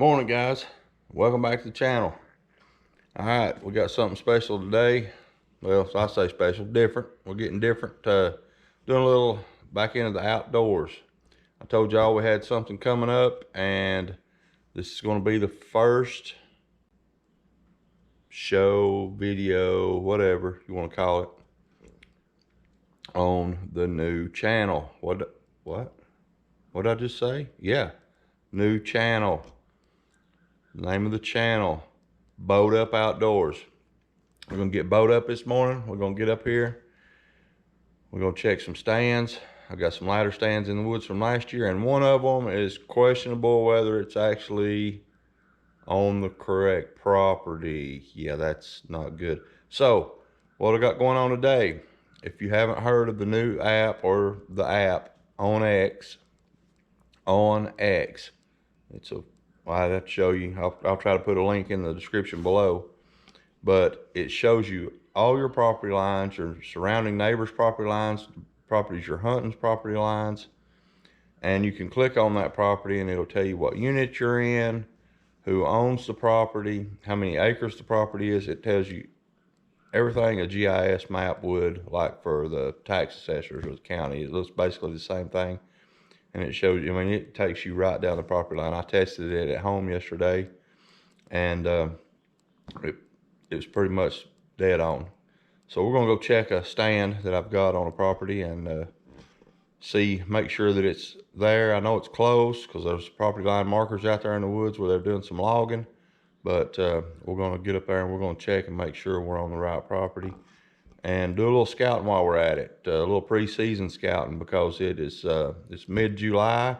Morning, guys. Welcome back to the channel. All right, we got something special today. Well, so I say special, different. We're getting different, doing a little back into the outdoors. I told y'all we had something coming up, and this is going to be the first show, video, whatever you want to call it, on the new channel. What did I just say? Yeah, new channel. Name of the channel, Bowed Up Outdoors. We're gonna get bowed up this morning. We're gonna get up here. We're gonna check some stands. I've got some ladder stands in the woods from last year, and one of them is questionable whether it's actually on the correct property. Yeah, that's not good. So what I got going on today, if you haven't heard of the new app, or the app OnX, it's a, I have to show you. I'll try to put a link in the description below, but it shows you all your property lines, your surrounding neighbors' property lines, properties you're hunting's property lines, and you can click on that property and it'll tell you what unit you're in, who owns the property, how many acres the property is. It tells you everything a GIS map would, like for the tax assessors or the county. It looks basically the same thing. And it shows you, I mean, it takes you right down the property line. I tested it at home yesterday, and it was pretty much dead on. So we're gonna go check a stand that I've got on a property and make sure that it's there. I know it's close because there's property line markers out there in the woods where they're doing some logging, but we're gonna get up there and we're gonna check and make sure we're on the right property, and do a little scouting while we're at it, a little pre-season scouting, because it's mid-July.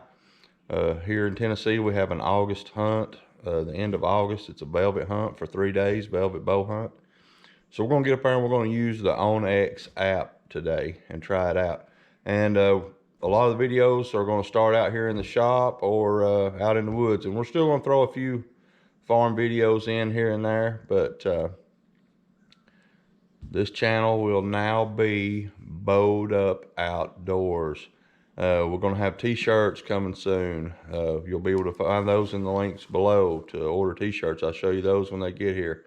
Here in Tennessee, we have an August hunt, the end of August. It's a velvet hunt for 3 days, velvet bow hunt. So we're gonna get up there and we're gonna use the OnX app today and try it out. And a lot of the videos are gonna start out here in the shop or out in the woods, and we're still gonna throw a few farm videos in here and there, but this channel will now be Bowed Up Outdoors. We're going to have t-shirts coming soon. You'll be able to find those in the links below to order t-shirts. I'll show you those when they get here.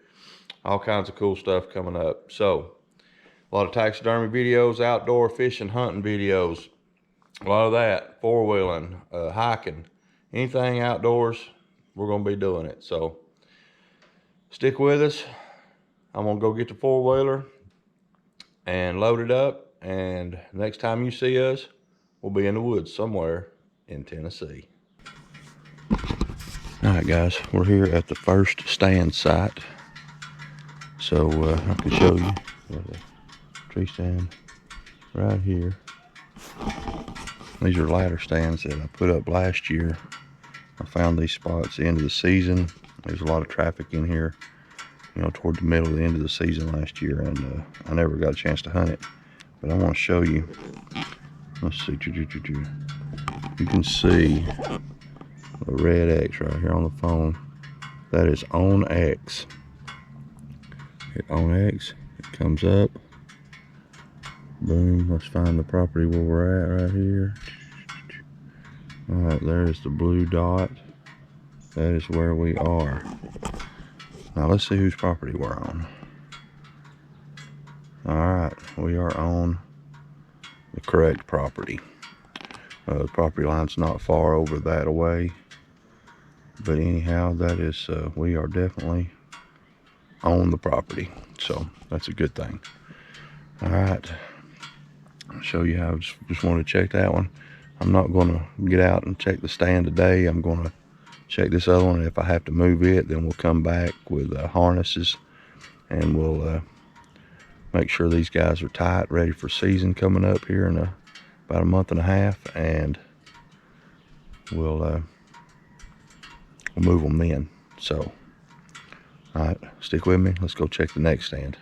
All kinds of cool stuff coming up. So, a lot of taxidermy videos, outdoor fishing, hunting videos. A lot of that, four-wheeling, hiking. Anything outdoors, we're going to be doing it. So, stick with us. I'm going to go get the four-wheeler and load it up, and next time you see us, we'll be in the woods somewhere in Tennessee. All right, guys, we're here at the first stand site. So I can show you the tree stand right here. These are ladder stands that I put up last year. I found these spots at the end of the season. There's a lot of traffic in here, you know, toward the middle of the end of the season last year, and I never got a chance to hunt it. But I want to show you. Let's see. You can see the red X right here on the phone. That is OnX. Hit OnX. It comes up. Boom. Let's find the property where we're at right here. All right, there's the blue dot. That is where we are. Now let's see whose property we're on. All right, we are on the correct property. The property line's not far over that away, but anyhow, that is we are definitely on the property, so that's a good thing. All right, I'll show you how. I just wanted to check that one. I'm not going to get out and check the stand today. I'm going to check this other one, and if I have to move it, then we'll come back with harnesses, and we'll make sure these guys are tight, ready for season coming up here in about a month and a half, and we'll move them in. So, all right, stick with me. Let's go check the next stand.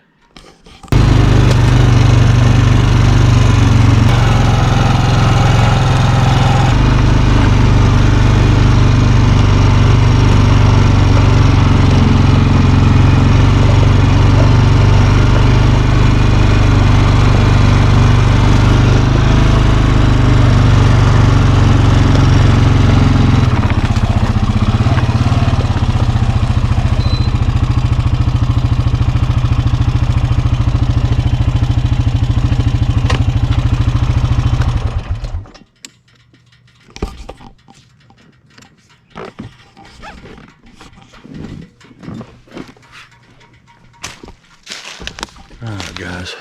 Alright guys,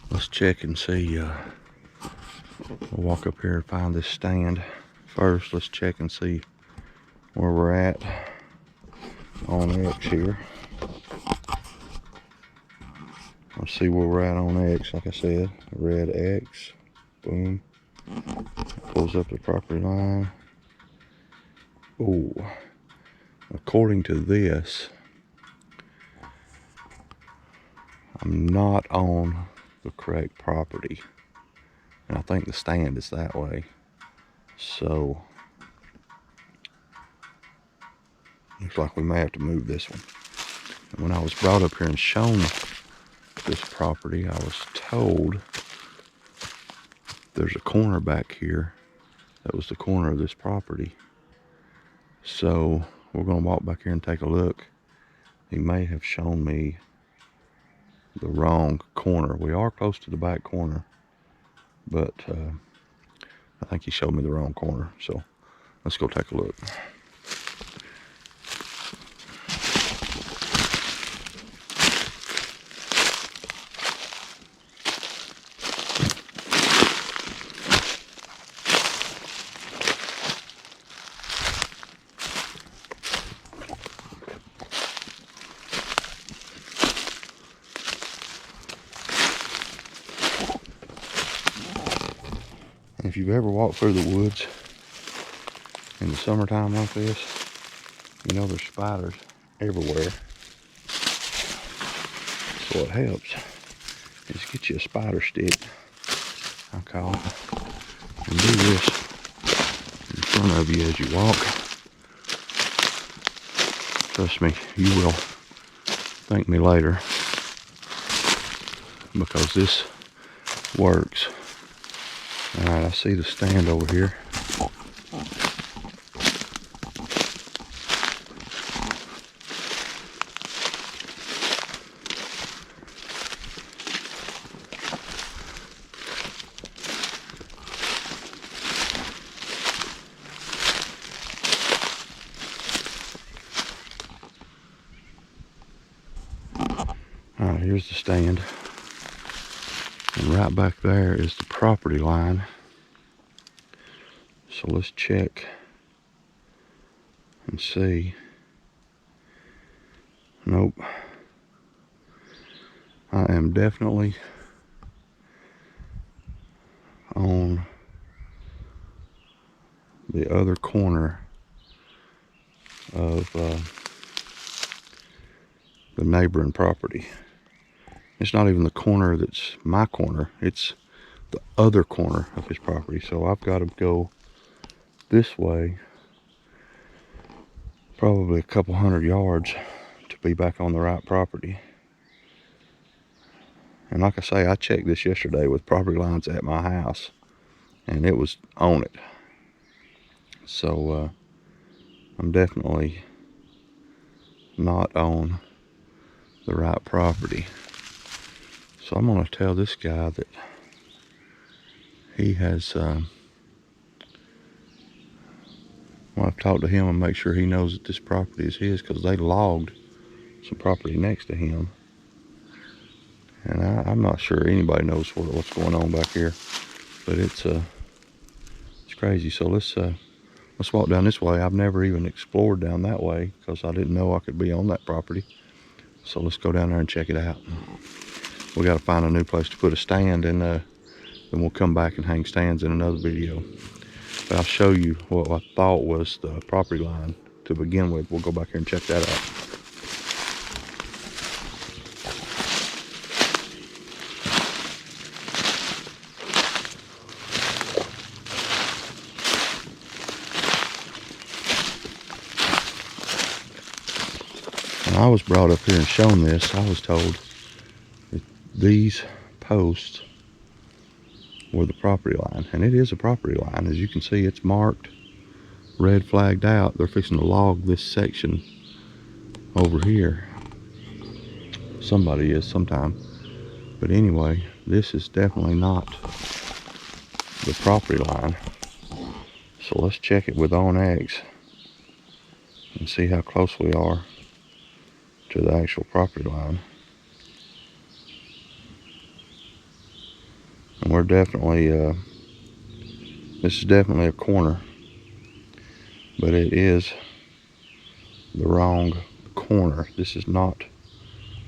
let's check and see. We'll walk up here and find this stand. First, let's check and see where we're at on X here. Let's see where we're at on X. Like I said, red X. Boom. Pulls up the property line. Oh, according to this, I'm not on the correct property. And I think the stand is that way. So, looks like we may have to move this one. And when I was brought up here and shown this property, I was told there's a corner back here. That was the corner of this property. So, we're going to walk back here and take a look. He may have shown me the wrong corner. We are close to the back corner, but I think he showed me the wrong corner. So, let's go take a look. If you've ever walked through the woods in the summertime like this, you know there's spiders everywhere. So what helps is get you a spider stick, I call it, and do this in front of you as you walk. Trust me, you will thank me later, because this works. Alright, I see the stand over here. Alright, here's the stand. And right back there is the property line. So let's check and see. Nope. I am definitely on the other corner of the neighboring property. It's not even the corner that's my corner, it's the other corner of his property. So I've got to go this way probably a couple hundred yards to be back on the right property. And like I say, I checked this yesterday with property lines at my house and it was on it. So I'm definitely not on the right property. So I'm going to tell this guy that he has, well, I've talked to him and make sure he knows that this property is his, because they logged some property next to him. And I'm not sure anybody knows what's going on back here, but it's crazy. So let's walk down this way. I've never even explored down that way because I didn't know I could be on that property. So let's go down there and check it out. We got to find a new place to put a stand, and then we'll come back and hang stands in another video. But I'll show you what I thought was the property line to begin with. We'll go back here and check that out. When I was brought up here and shown this, I was told that these posts were the property line, and it is a property line. As you can see, it's marked, red flagged out. They're fixing to log this section over here. Somebody is sometime. But anyway, this is definitely not the property line. So let's check it with OnX and see how close we are to the actual property line. And we're definitely, this is definitely a corner, but it is the wrong corner. This is not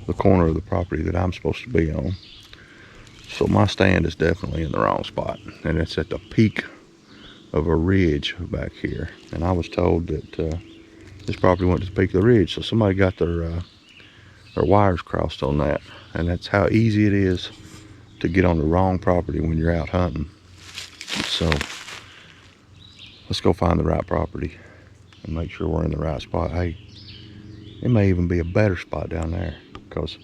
the corner of the property that I'm supposed to be on. So my stand is definitely in the wrong spot, and it's at the peak of a ridge back here. And I was told that this property went to the peak of the ridge, so somebody got their wires crossed on that. And that's how easy it is to get on the wrong property when you're out hunting. So let's go find the right property and make sure we're in the right spot. Hey, it may even be a better spot down there, because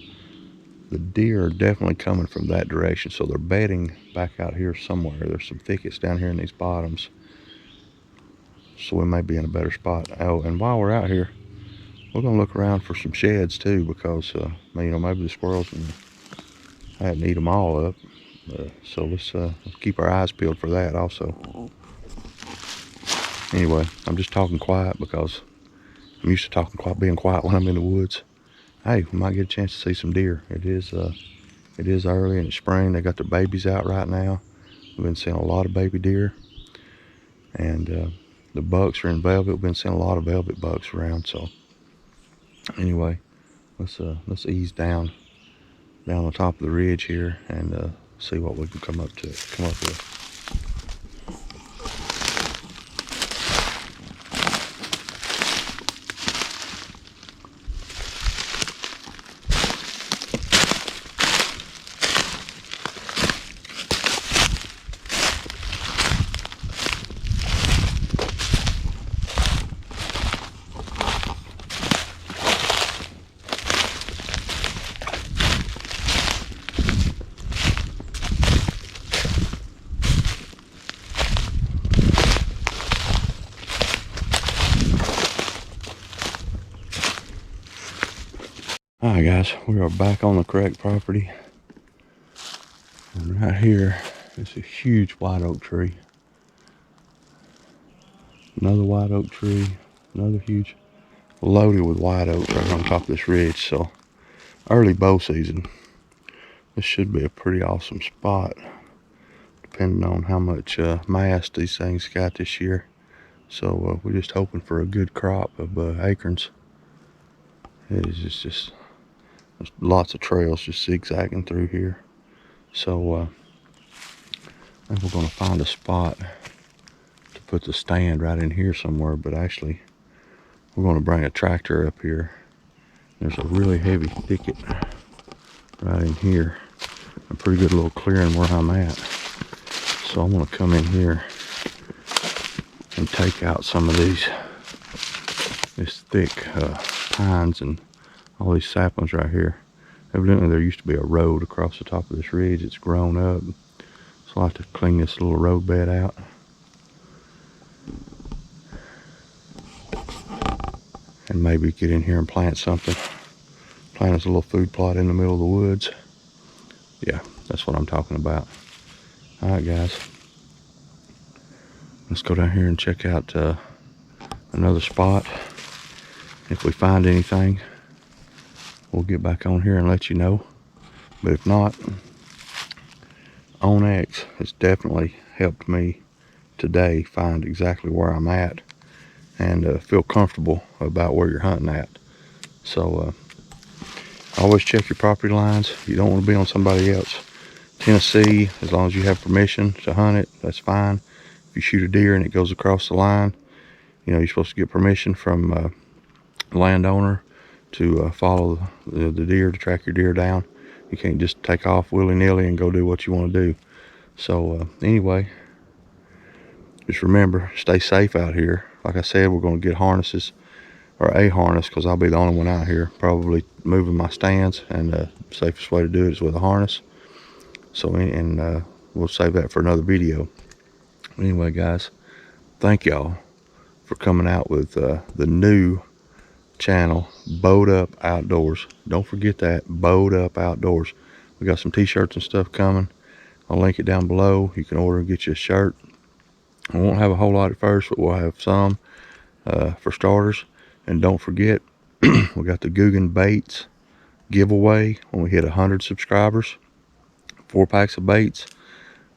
the deer are definitely coming from that direction, so they're bedding back out here somewhere. There's some thickets down here in these bottoms, so we may be in a better spot. Oh, and while we're out here, we're gonna look around for some sheds too, because maybe the squirrels hadn't eat them all up. So let's keep our eyes peeled for that also. Anyway, I'm just talking quiet because I'm used to being quiet when I'm in the woods. Hey, we might get a chance to see some deer. It is early in the spring. They got their babies out right now. We've been seeing a lot of baby deer, and the bucks are in velvet. We've been seeing a lot of velvet bucks around. So anyway, let's ease down the top of the ridge here and see what we can come up with. Alright guys, we are back on the correct property. And right here is a huge white oak tree. Another white oak tree, another huge, loaded with white oak right on top of this ridge. So early bow season, this should be a pretty awesome spot, depending on how much mass these things got this year. So we're just hoping for a good crop of acorns. It is just there's lots of trails just zigzagging through here. So I think we're going to find a spot to put the stand right in here somewhere, but actually we're going to bring a tractor up here. There's a really heavy thicket right in here, a pretty good little clearing where I'm at. So I'm going to come in here and take out some of this thick pines and all these saplings right here. Evidently there used to be a road across the top of this ridge. It's grown up, so I'll have to clean this little road bed out. And maybe get in here and plant something. Plant us a little food plot in the middle of the woods. Yeah, that's what I'm talking about. Alright guys, let's go down here and check out another spot. If we find anything, we'll get back on here and let you know. But if not, OnX has definitely helped me today find exactly where I'm at and feel comfortable about where you're hunting at. So always check your property lines. You don't want to be on somebody else. Tennessee, as long as you have permission to hunt it, that's fine. If you shoot a deer and it goes across the line, you're supposed to get permission from the landowner to follow the deer, to track your deer down. You can't just take off willy-nilly and go do what you want to do. So anyway, just remember, stay safe out here. Like I said, we're going to get harnesses, or a harness, because I'll be the only one out here probably moving my stands, and the safest way to do it is with a harness. So we'll save that for another video. Anyway guys, thank y'all for coming out with the new channel, Bowed Up Outdoors. Don't forget that, Bowed Up Outdoors. We got some t-shirts and stuff coming. I'll link it down below. You can order and get you a shirt. I won't have a whole lot at first, but we'll have some for starters. And don't forget, we got the Googan Baits giveaway when we hit 100 subscribers. 4 packs of baits.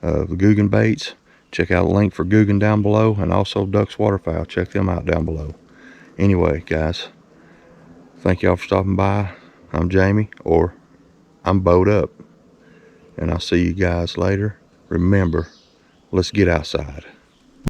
the Googan baits. Check out a link for Googan down below, and also Ducks Waterfowl. Check them out down below. Anyway, guys, thank y'all for stopping by. I'm Jamie, or I'm Bowed Up, and I'll see you guys later. Remember, let's get outside.